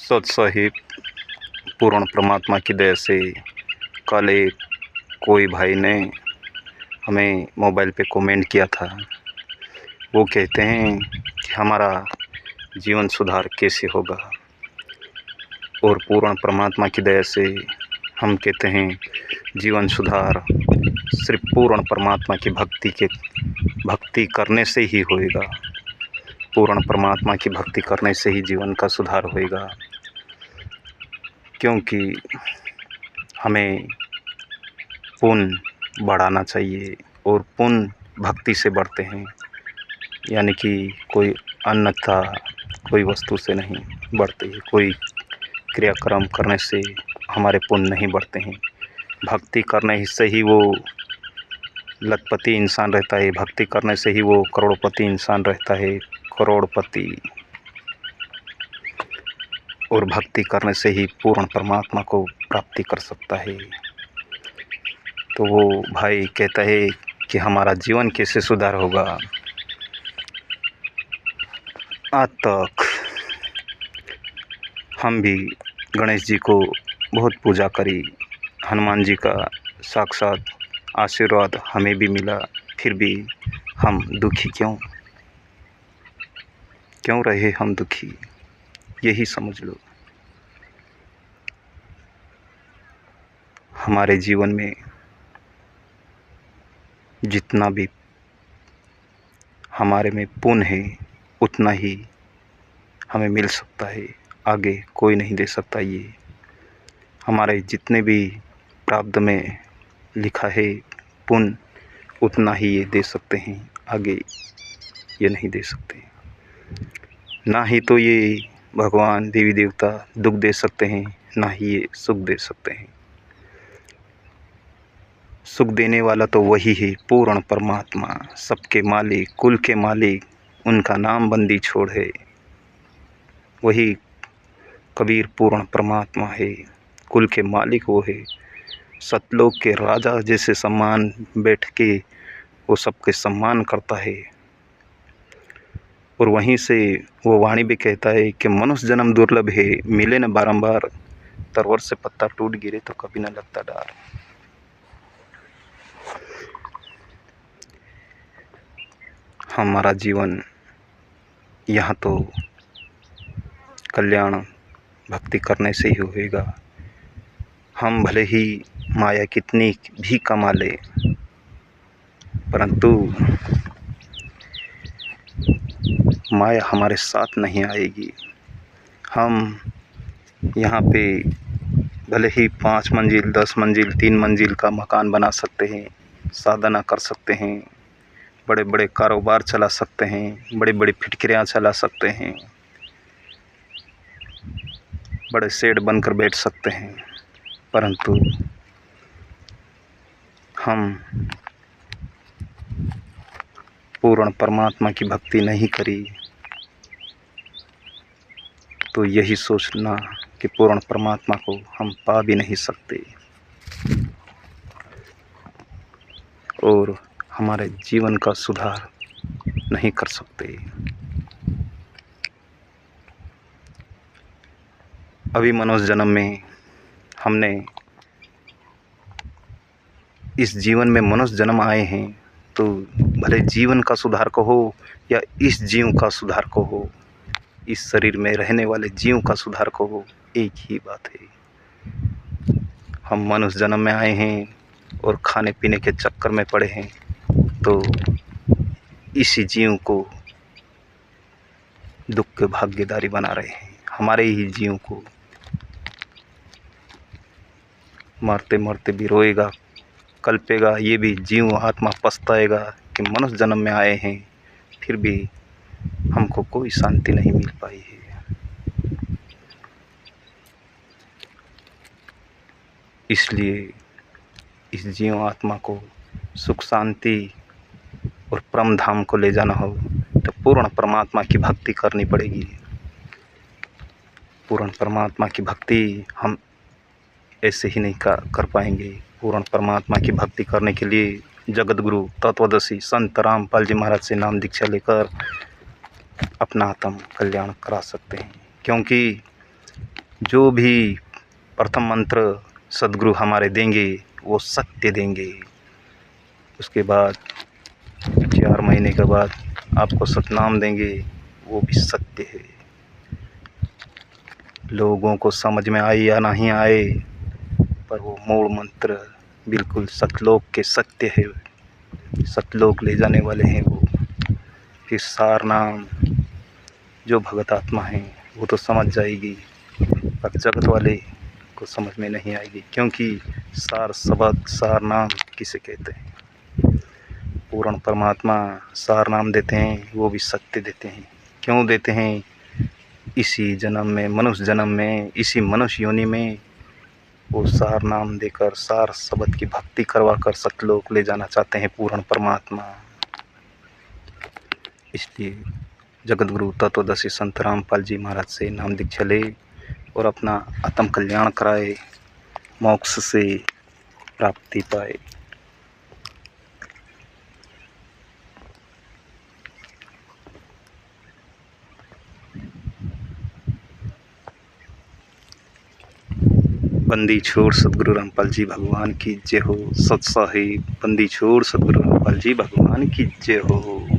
सच साहिब पूर्ण परमात्मा की दया से कल एक कोई भाई ने हमें मोबाइल पे कमेंट किया था। वो कहते हैं कि हमारा जीवन सुधार कैसे होगा, और पूर्ण परमात्मा की दया से हम कहते हैं जीवन सुधार सिर्फ पूर्ण परमात्मा की भक्ति करने से ही होएगा। पूर्ण परमात्मा की भक्ति करने से ही जीवन का सुधार होएगा, क्योंकि हमें पुण्य बढ़ाना चाहिए और पुण्य भक्ति से बढ़ते हैं, यानी कि कोई अन्यथा कोई वस्तु से नहीं बढ़ते हैं। कोई क्रियाक्रम करने से हमारे पुण्य नहीं बढ़ते हैं। भक्ति करने से ही वो लखपति इंसान रहता है, भक्ति करने से ही वो करोड़पति इंसान रहता है, करोड़पति। और भक्ति करने से ही पूर्ण परमात्मा को प्राप्ति कर सकता है। तो वो भाई कहता है कि हमारा जीवन कैसे सुधार होगा। आज तक हम भी गणेश जी को बहुत पूजा करी, हनुमान जी का साक्षात आशीर्वाद हमें भी मिला, फिर भी हम दुखी क्यों रहे हम दुखी, यही समझ लो। हमारे जीवन में जितना भी हमारे में पुण्य है उतना ही हमें मिल सकता है, आगे कोई नहीं दे सकता। ये हमारे जितने भी प्रारब्ध में लिखा है पुण्य, उतना ही ये दे सकते हैं, आगे ये नहीं दे सकते। ना ही तो ये भगवान देवी देवता दुख दे सकते हैं, ना ही ये सुख दे सकते हैं। सुख देने वाला तो वही है पूर्ण परमात्मा, सबके मालिक, कुल के मालिक, उनका नाम बंदी छोड़ है। वही कबीर पूर्ण परमात्मा है, कुल के मालिक वो है। सतलोक के राजा जैसे सम्मान बैठ के वो सबके सम्मान करता है। और वहीं से वो वाणी भी कहता है कि मनुष्य जन्म दुर्लभ है, मिले न बारंबार, तरवर से पत्ता टूट गिरे तो कभी न लगता डार। हमारा जीवन यहाँ तो कल्याण भक्ति करने से ही होएगा। हम भले ही माया कितनी भी कमा ले, परंतु माया हमारे साथ नहीं आएगी। हम यहाँ पे भले ही 5 मंजिल, 10 मंजिल, 3 मंजिल का मकान बना सकते हैं, साधना कर सकते हैं, बड़े बड़े कारोबार चला सकते हैं, बड़ी बड़ी फैक्ट्रियाँ चला सकते हैं, बड़े सेठ बनकर बैठ सकते हैं, परंतु हम पूर्ण परमात्मा की भक्ति नहीं करी तो यही सोचना कि पूर्ण परमात्मा को हम पा भी नहीं सकते और हमारे जीवन का सुधार नहीं कर सकते। अभी मनुष्य जन्म में हमने इस जीवन में मनुष्य जन्म आए हैं, तो भले जीवन का सुधार को हो या इस जीव का सुधार को हो, इस शरीर में रहने वाले जीव का सुधार को हो, एक ही बात है। हम मनुष्य जन्म में आए हैं और खाने पीने के चक्कर में पड़े हैं, तो इसी जीव को दुख के भागीदारी बना रहे हैं। हमारे ही जीव को मरते मरते भी रोएगा, कल्पेगा, ये भी जीव आत्मा पछताएगा कि मनुष्य जन्म में आए हैं, फिर भी हमको कोई शांति नहीं मिल पाई है। इसलिए इस जीव आत्मा को सुख शांति और परम धाम को ले जाना हो तो पूर्ण परमात्मा की भक्ति करनी पड़ेगी। पूर्ण परमात्मा की भक्ति हम ऐसे ही नहीं कर पाएंगे। पूर्ण परमात्मा की भक्ति करने के लिए जगत गुरु तत्वदर्शी संत रामपाल जी महाराज से नाम दीक्षा लेकर अपना आत्म कल्याण करा सकते हैं, क्योंकि जो भी प्रथम मंत्र सद्गुरु हमारे देंगे वो सत्य देंगे। उसके बाद 4 महीने के बाद आपको सतनाम देंगे, वो भी सत्य है। लोगों को समझ में आए या नहीं आए, पर वो मूल मंत्र बिल्कुल सतलोक के सत्य है, सतलोक ले जाने वाले हैं वो। फिर सार नाम जो भगत आत्मा है वो तो समझ जाएगी, पर जगत वाले को समझ में नहीं आएगी, क्योंकि सार शब्द सार नाम किसे कहते हैं। पूर्ण परमात्मा सार नाम देते हैं, वो भी सत्य देते हैं। क्यों देते हैं? इसी जन्म में, मनुष्य जन्म में, इसी मनुष्य योनि में वो सार नाम देकर, सार शब्द की भक्ति करवा कर सतलोक ले जाना चाहते हैं पूर्ण परमात्मा। इसलिए जगत गुरु तत्वदर्शी संत रामपाल जी महाराज से नाम दीक्षा ले और अपना आत्म कल्याण कराए, मोक्ष से प्राप्ति पाए। बंदी छोड़ सतगुरु रामपाल जी भगवान की जय हो। सत साहिब बंदी छोड़ सतगुरु रामपाल जी भगवान की जय हो।